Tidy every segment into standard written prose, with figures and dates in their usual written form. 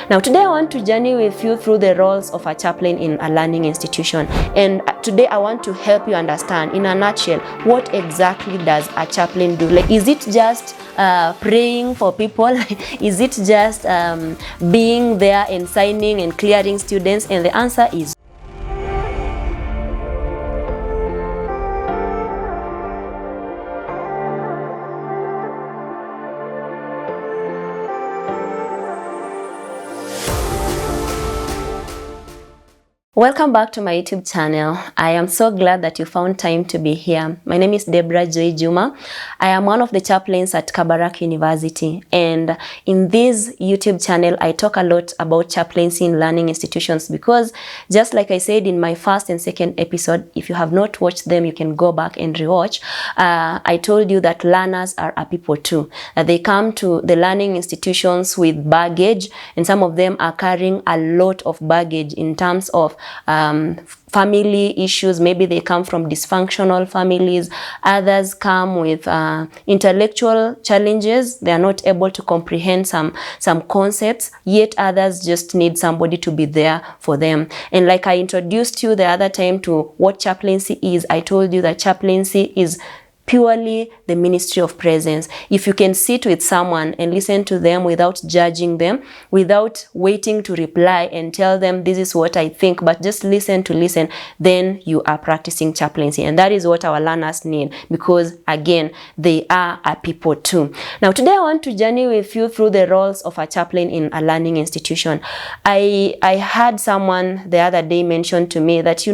Now today I want to journey with you through the roles of a chaplain in a learning institution, and today I want to help you understand in a nutshell what exactly does a chaplain do. Like, is it just praying for people? Is it just being there and signing and clearing students? And the answer is welcome back to my YouTube channel. I am so glad that you found time to be here. My name is Deborah Joy Juma. I am one of the chaplains at Kabarak University, and in this YouTube channel I talk a lot about chaplaincy in learning institutions because, just like I said in my first and second episode, if you have not watched them you can go back and rewatch. I told you that learners are a people too. They come to the learning institutions with baggage, and some of them are carrying a lot of baggage in terms of family issues. Maybe they come from dysfunctional families. Others come with intellectual challenges. They are not able to comprehend some concepts, yet others just need somebody to be there for them. And like I introduced you the other time to what chaplaincy is, I told you that chaplaincy is purely the ministry of presence. If you can sit with someone and listen to them without judging them, without waiting to reply and tell them this is what I think, but just listen, then you are practicing chaplaincy. And that is what our learners need, because again, they are a people too. Now today I want to journey with you through the roles of a chaplain in a learning institution. I had someone the other day mention to me that,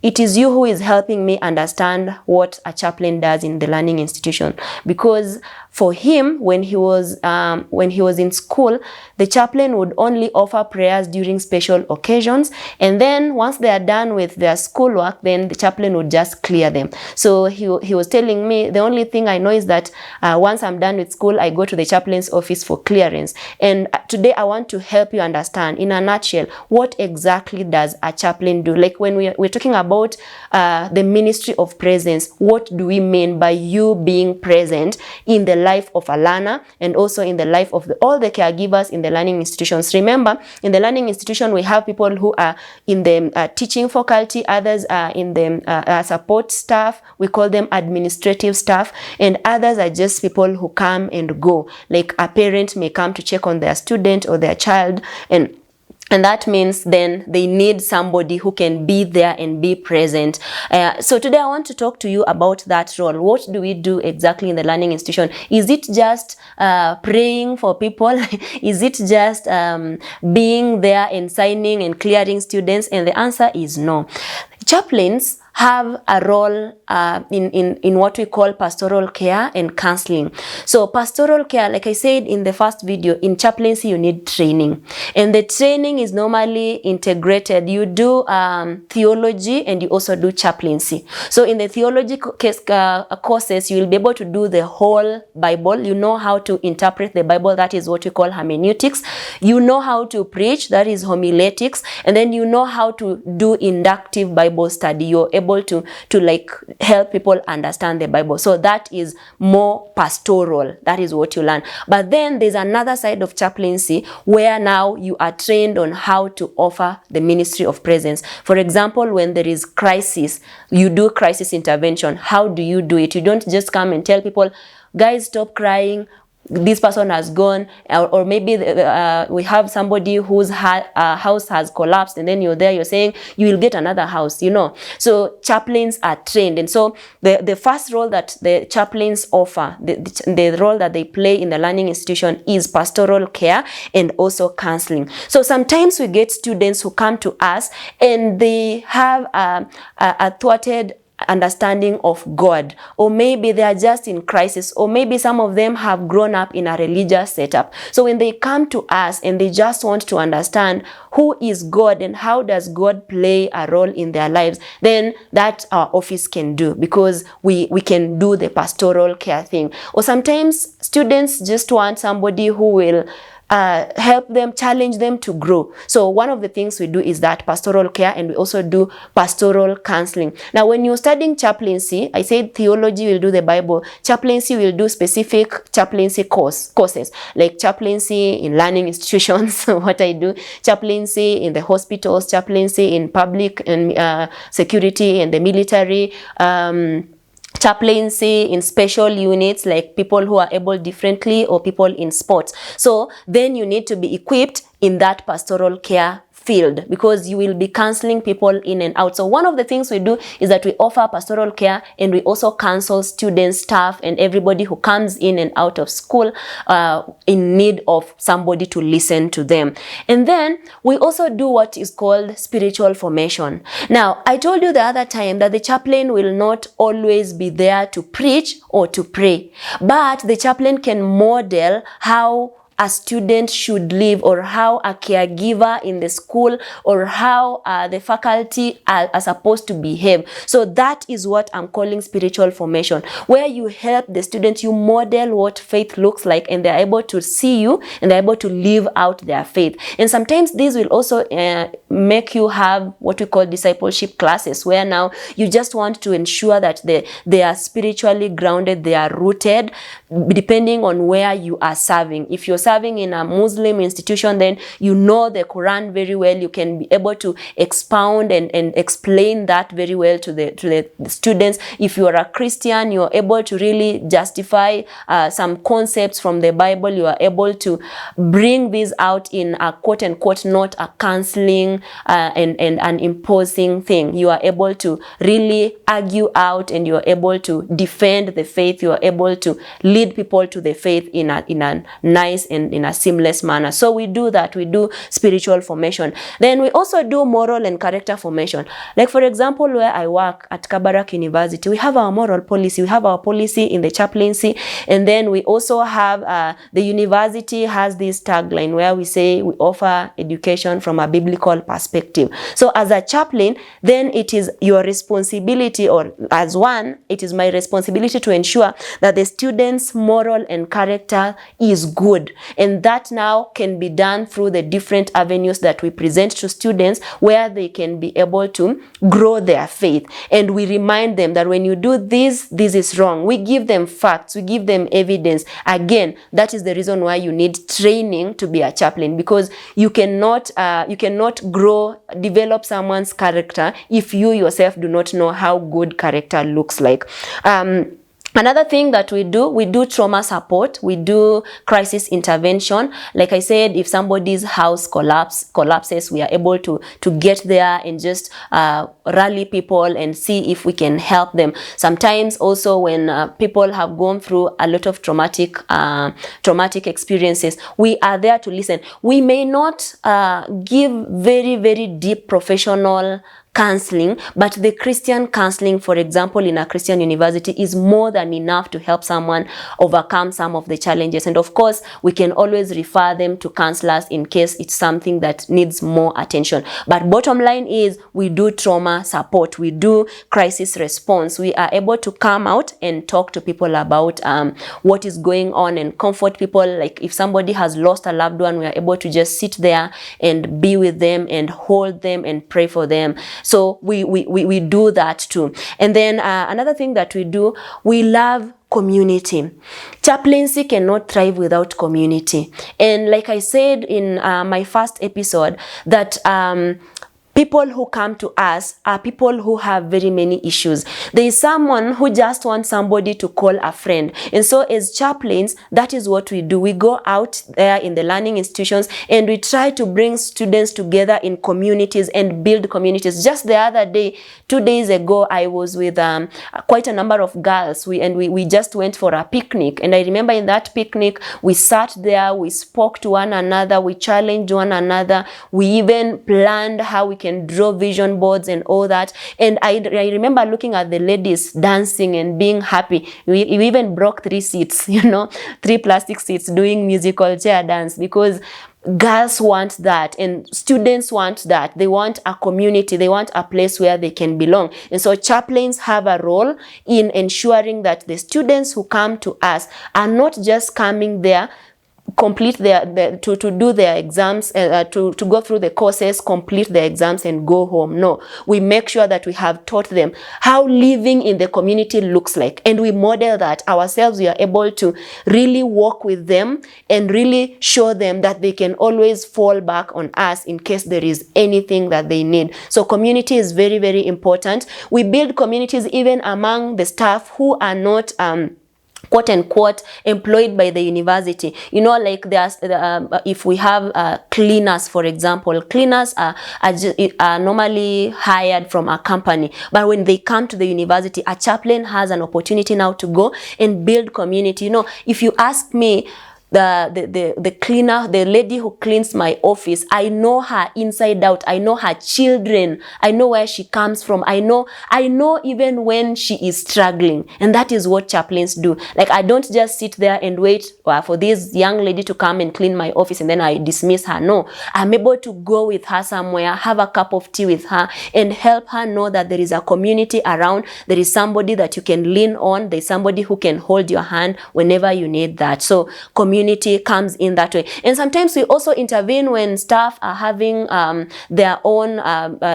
it is you who is helping me understand what a chaplain does in the learning institution, because for him, when he was in school, the chaplain would only offer prayers during special occasions, and then once they are done with their schoolwork, then the chaplain would just clear them. So he was telling me, the only thing I know is that once I'm done with school, I go to the chaplain's office for clearance. And today I want to help you understand in a nutshell what exactly does a chaplain do. Like, when we're talking about the ministry of presence, what do we mean by you being present in the life of a learner and also in the life of all the caregivers in the learning institutions? Remember, in the learning institution we have people who are in the teaching faculty, others are in the support staff, we call them administrative staff, and others are just people who come and go. Like, a parent may come to check on their student or their child, and that means then they need somebody who can be there and be present. So today I want to talk to you about that role. What do we do exactly in the learning institution? Is it just praying for people? Is it just being there and signing and clearing students? And the answer is no. Chaplains have a role in what we call pastoral care and counseling. So pastoral care, like I said in the first video, in chaplaincy you need training, and the training is normally integrated. You do theology and you also do chaplaincy. So in the theology courses, you will be able to do the whole Bible. You know how to interpret the Bible, that is what we call hermeneutics. You know how to preach, that is homiletics, and then you know how to do inductive Bible study. You're able to like help people understand the Bible. So that is more pastoral. That is what you learn. But then there's another side of chaplaincy where now you are trained on how to offer the ministry of presence. For example, when there is crisis, you do crisis intervention. How do you do it? You don't just come and tell people, guys, stop crying, this person has gone, or maybe we have somebody whose house has collapsed, and then you're there, you're saying you will get another house, So chaplains are trained, and so the first role that the chaplains offer, the role that they play in the learning institution, is pastoral care and also counseling. So sometimes we get students who come to us and they have a thwarted understanding of God, or maybe they are just in crisis, or maybe some of them have grown up in a religious setup. So when they come to us and they just want to understand who is God and how does God play a role in their lives, then that our office can do, because we can do the pastoral care thing. Or sometimes students just want somebody who will help them, challenge them to grow. So one of the things we do is that pastoral care, and we also do pastoral counseling. Now, when you're studying chaplaincy, I said theology will do the Bible. Chaplaincy will do specific chaplaincy courses, like chaplaincy in learning institutions, what I do, chaplaincy in the hospitals, chaplaincy in public and security and the military, chaplaincy in special units like people who are able differently or people in sports. So then you need to be equipped in that pastoral care field, because you will be counseling people in and out. So one of the things we do is that we offer pastoral care, and we also counsel students, staff, and everybody who comes in and out of school in need of somebody to listen to them. And then we also do what is called spiritual formation. Now, I told you the other time that the chaplain will not always be there to preach or to pray, but the chaplain can model how a student should live, or how a caregiver in the school, or how the faculty are supposed to behave. So that is what I'm calling spiritual formation, where you help the students, you model what faith looks like, and they're able to see you and they're able to live out their faith. And sometimes these will also make you have what we call discipleship classes, where now you just want to ensure that they are spiritually grounded, they are rooted, depending on where you are serving. If you're serving in a Muslim institution, then you know the Quran very well. You can be able to expound and explain that very well to the students. If you are a Christian, you are able to really justify some concepts from the Bible. You are able to bring these out in a quote unquote, not a counseling and an imposing thing. You are able to really argue out, and you are able to defend the faith. You are able to lead people to the faith in a nice and in a seamless manner. So we do that. We do spiritual formation. Then we also do moral and character formation. Like, for example, where I work at Kabarak University, we have our moral policy. We have our policy in the chaplaincy. And then we also have, the university has this tagline where we say we offer education from a biblical perspective. So as a chaplain, then it is your responsibility, or as one, it is my responsibility to ensure that the students' moral and character is good. And that now can be done through the different avenues that we present to students, where they can be able to grow their faith. And we remind them that when you do this, this is wrong. We give them facts, we give them evidence. Again, that is the reason why you need training to be a chaplain, because you cannot develop someone's character if you yourself do not know how good character looks like. Another thing that we do trauma support, we do crisis intervention. Like I said, if somebody's house collapses, we are able to get there and just rally people and see if we can help them. Sometimes also when people have gone through a lot of traumatic experiences, we are there to listen. We may not give very, very deep professional counseling, but the Christian counseling, for example, in a Christian university, is more than enough to help someone overcome some of the challenges. And of course, we can always refer them to counselors in case it's something that needs more attention. But bottom line is, we do trauma support, we do crisis response. We are able to come out and talk to people about what is going on and comfort people. Like if somebody has lost a loved one, we are able to just sit there and be with them and hold them and pray for them. So we do that too. And then another thing that we do, we love community. Chaplaincy cannot thrive without community. And like I said in my first episode, that people who come to us are people who have very many issues. There is someone who just wants somebody to call a friend. And so as chaplains, that is what we do. We go out there in the learning institutions and we try to bring students together in communities and build communities. Just the other day, 2 days ago, I was with quite a number of girls. We just went for a picnic. And I remember in that picnic, we sat there, we spoke to one another, we challenged one another. We even planned how we can draw vision boards and all that. And I remember looking at the ladies dancing and being happy. We even broke 3 seats, 3 plastic seats, doing musical chair dance, because girls want that and students want that. They want a community, they want a place where they can belong. And so chaplains have a role in ensuring that the students who come to us are not just coming there complete to do their exams, to go through the courses, complete their exams and go home. No, we make sure that we have taught them how living in the community looks like, and we model that ourselves. We are able to really work with them and really show them that they can always fall back on us in case there is anything that they need. So community is very, very important. We build communities even among the staff who are not quote unquote employed by the university. You know, like there's if we have cleaners, for example, cleaners are normally hired from a company, but when they come to the university, a chaplain has an opportunity now to go and build community. You know, if you ask me, the cleaner, the lady who cleans my office, I know her inside out. I know her children. I know where she comes from. I know even when she is struggling. And that is what chaplains do. Like, I don't just sit there and wait for this young lady to come and clean my office and then I dismiss her. No, I'm able to go with her somewhere, have a cup of tea with her and help her know that there is a community around. There is somebody that you can lean on. There's somebody who can hold your hand whenever you need that. So community comes in that way. And sometimes we also intervene when staff are having their own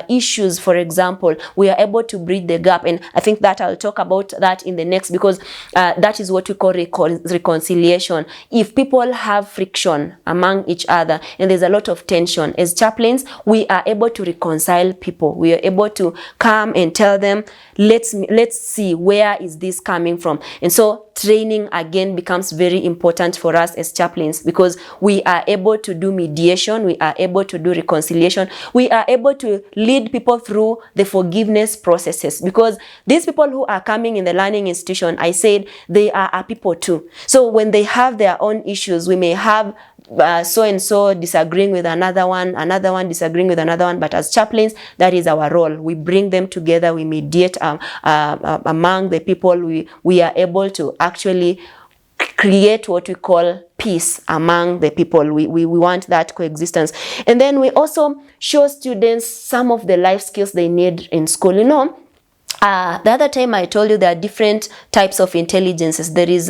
issues. For example, we are able to bridge the gap, and I think that I'll talk about that in the next, because that is what we call reconciliation. If people have friction among each other and there's a lot of tension, as chaplains, we are able to reconcile people. We are able to come and tell them, let's see, where is this coming from? And so training again becomes very important for us as chaplains, because we are able to do mediation, we are able to do reconciliation, we are able to lead people through the forgiveness processes, because these people who are coming in the learning institution, I said, they are people too. So when they have their own issues, we may have so and so disagreeing with another one disagreeing with another one, but as chaplains, that is our role. We bring them together, we mediate among the people. We are able to actually create what we call peace among the people. We want that coexistence. And then we also show students some of the life skills they need in school. You know, the other time I told you there are different types of intelligences. There is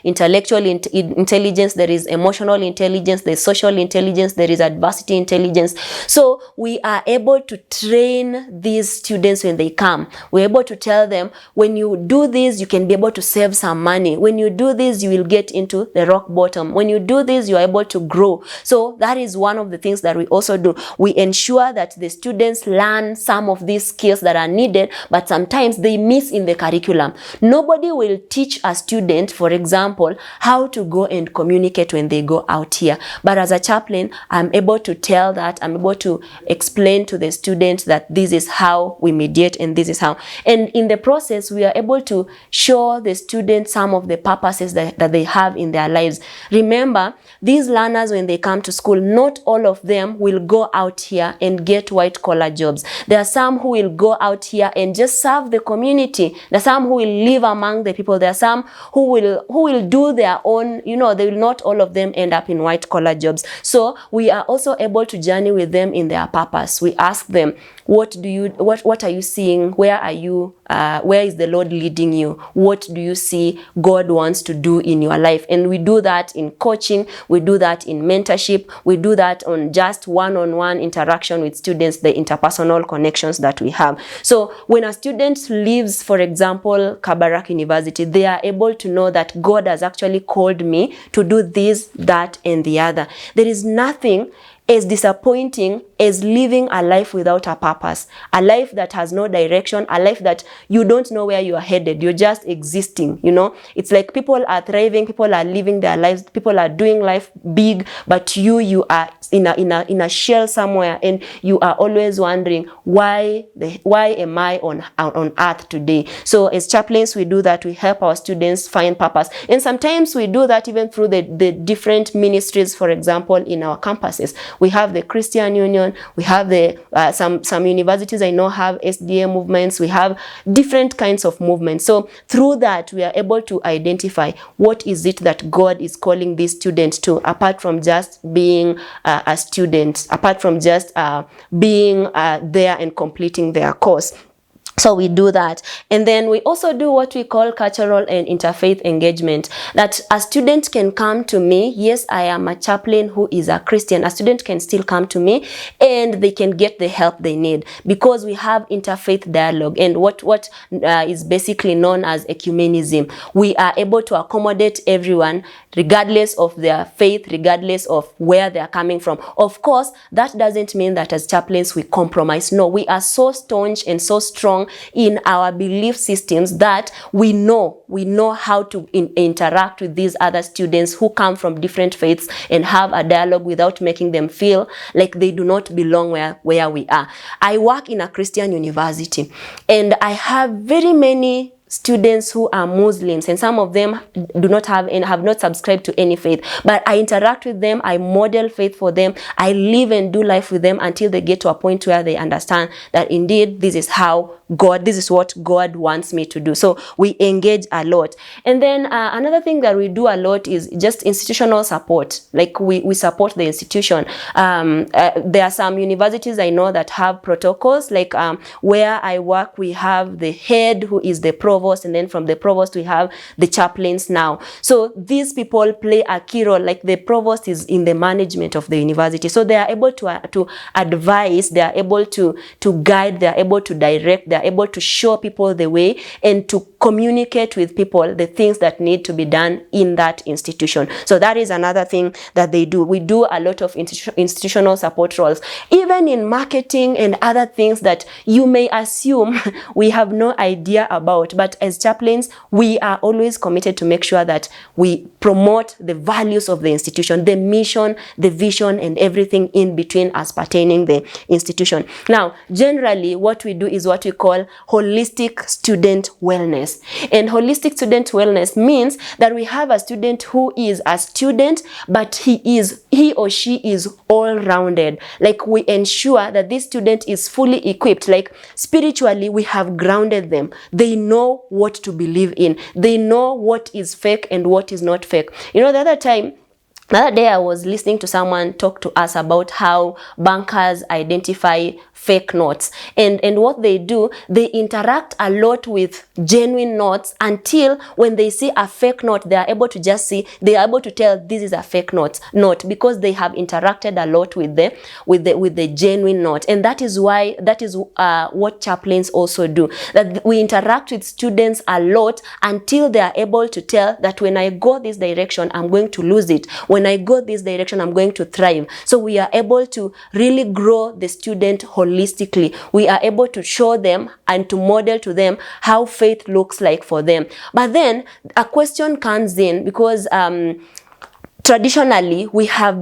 intellectual intelligence, there is emotional intelligence, there is social intelligence, there is adversity intelligence. So we are able to train these students when they come. We're able to tell them, when you do this, you can be able to save some money. When you do this, you will get into the rock bottom. When you do this, you are able to grow. So that is one of the things that we also do. We ensure that the students learn some of these skills that are needed, but sometimes they miss in the curriculum. Nobody will teach a student, for example, how to go and communicate when they go out here. But as a chaplain, I'm able to tell that, I'm able to explain to the students that this is how we mediate and this is how. And in the process, we are able to show the students some of the purposes that they have in their lives. Remember, these learners, when they come to school, not all of them will go out here and get white collar jobs. There are some who will go out here and just serve the community. There are some who will live among the people. There are some who will do their own, you know, they will not all of them end up in white collar jobs. So we are also able to journey with them in their purpose. We ask them, what are you seeing? Where are you? Where is the Lord leading you? What do you see God wants to do in your life? And we do that in coaching, we do that in mentorship, we do that on just one-on-one interaction with students, the interpersonal connections that we have. So when a student leaves, for example, Kabarak University, they are able to know that God has actually called me to do this, that, and the other. There is nothing as disappointing as living a life without a purpose, a life that has no direction, a life that you don't know where you are headed. You're just existing, you know. It's like people are thriving, people are living their lives, people are doing life big, but you are in a shell somewhere, and you are always wondering, why am I on earth today? So as chaplains, we do that. We help our students find purpose, and sometimes we do that even through the different ministries. For example, in our campuses, we have the Christian Union, we have the some universities I know have SDA movements, we have different kinds of movements. So through that, we are able to identify what is it that God is calling these students to, apart from just being a student, apart from just being there and completing their course. So we do that. And then we also do what we call cultural and interfaith engagement, that a student can come to me. Yes, I am a chaplain who is a Christian. A student can still come to me and they can get the help they need, because we have interfaith dialogue and what is basically known as ecumenism. We are able to accommodate everyone regardless of their faith, regardless of where they are coming from. Of course, that doesn't mean that as chaplains we compromise. No, we are so staunch and so strong in our belief systems that we know how to interact with these other students who come from different faiths and have a dialogue without making them feel like they do not belong where we are. I work in a Christian university and I have very many students who are Muslims, and some of them do not have and have not subscribed to any faith, but I interact with them, I model faith for them, I live and do life with them until they get to a point where they understand that indeed this is what God wants me to do. So we engage a lot. And then another thing that we do a lot is just institutional support. Like we support the institution. There are some universities I know that have protocols, like where I work, we have the head who is the provost, and then from the provost we have the chaplains now. So these people play a key role. Like the provost is in the management of the university, so they are able to advise, they are able to guide, they are able to direct, they are able to show people the way and to communicate with people the things that need to be done in that institution. So that is another thing that they do. We do a lot of institutional support roles, even in marketing and other things that you may assume we have no idea about. But as chaplains, we are always committed to make sure that we promote the values of the institution, the mission, the vision, and everything in between as pertaining the institution. Now, generally, what we do is what we call holistic student wellness. And holistic student wellness means that we have a student who is a student, but he or she is all-rounded. Like we ensure that this student is fully equipped. Like spiritually, we have grounded them. They know what to believe in. They know what is fake and what is not fake. You know, the other day I was listening to someone talk to us about how bankers identify fake notes, and what they do, they interact a lot with genuine notes until when they see a fake note, they are able to tell this is a fake note because they have interacted a lot with the genuine note. And that is what chaplains also do, that we interact with students a lot until they are able to tell that when I go this direction, I'm going to lose it. When I go this direction, I'm going to thrive. So we are able to really grow the student holistically. We are able to show them and to model to them how faith looks like for them. But then a question comes in, because traditionally, we have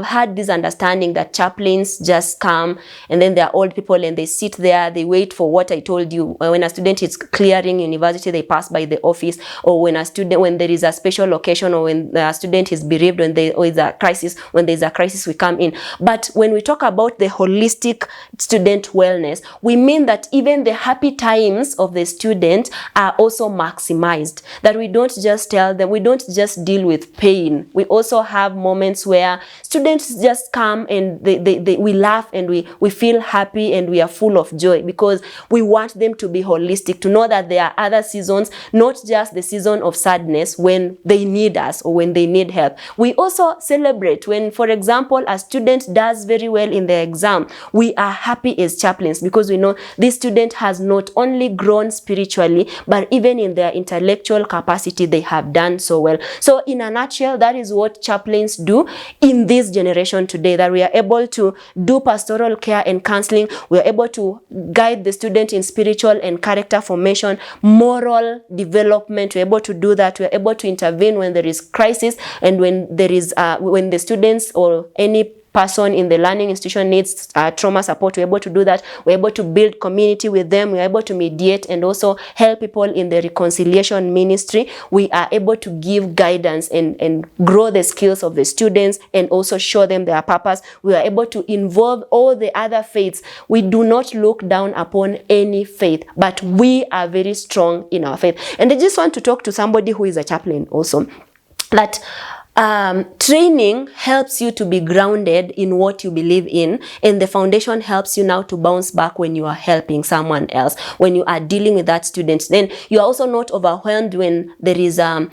had this understanding that chaplains just come and then they're old people and they sit there, they wait for what I told you. When a student is clearing university, they pass by the office, or when there is a special occasion, or when a student is bereaved, when there is a crisis, we come in. But when we talk about the holistic student wellness, we mean that even the happy times of the student are also maximized. That we don't just tell them, we don't just deal with pain. We also have moments where students just come and we laugh and we feel happy and we are full of joy, because we want them to be holistic, to know that there are other seasons, not just the season of sadness when they need us or when they need help. We also celebrate when, for example, a student does very well in the exam. We are happy as chaplains because we know this student has not only grown spiritually, but even in their intellectual capacity, they have done so well. So in a nutshell, that is what chaplains do in this generation today, that we are able to do pastoral care and counseling. We are able to guide the student in spiritual and character formation, moral development. We're able to do that. We're able to intervene when there is crisis, and when the students or any person in the learning institution needs trauma support, we're able to do that. We're able to build community with them. We're able to mediate and also help people in the reconciliation ministry. We are able to give guidance and grow the skills of the students and also show them their purpose. We are able to involve all the other faiths. We do not look down upon any faith, but we are very strong in our faith. And I just want to talk to somebody who is a chaplain also, that Training helps you to be grounded in what you believe in, and the foundation helps you now to bounce back when you are helping someone else, when you are dealing with that student. Then you are also not overwhelmed when there is a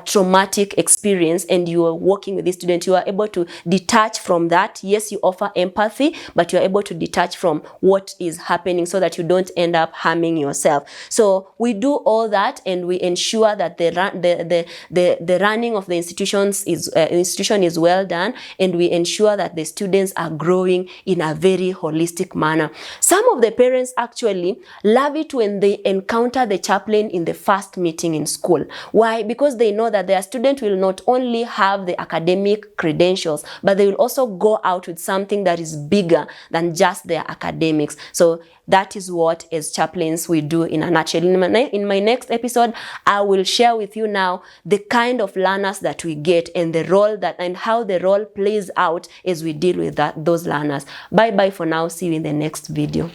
traumatic experience and you are working with the student. You are able to detach from that. Yes, you offer empathy, but you are able to detach from what is happening so that you don't end up harming yourself. So we do all that, and we ensure that the running of the institution is well done, and we ensure that the students are growing in a very holistic manner. Some of the parents actually love it when they encounter the chaplain in the first meeting in school. Why? Because they know that their student will not only have the academic credentials, but they will also go out with something that is bigger than just their academics. So that is what, as chaplains, we do in a nutshell. In my next episode, I will share with you now the kind of learners that we get, and the role and how the role plays out as we deal with those learners. Bye bye for now. See you in the next video.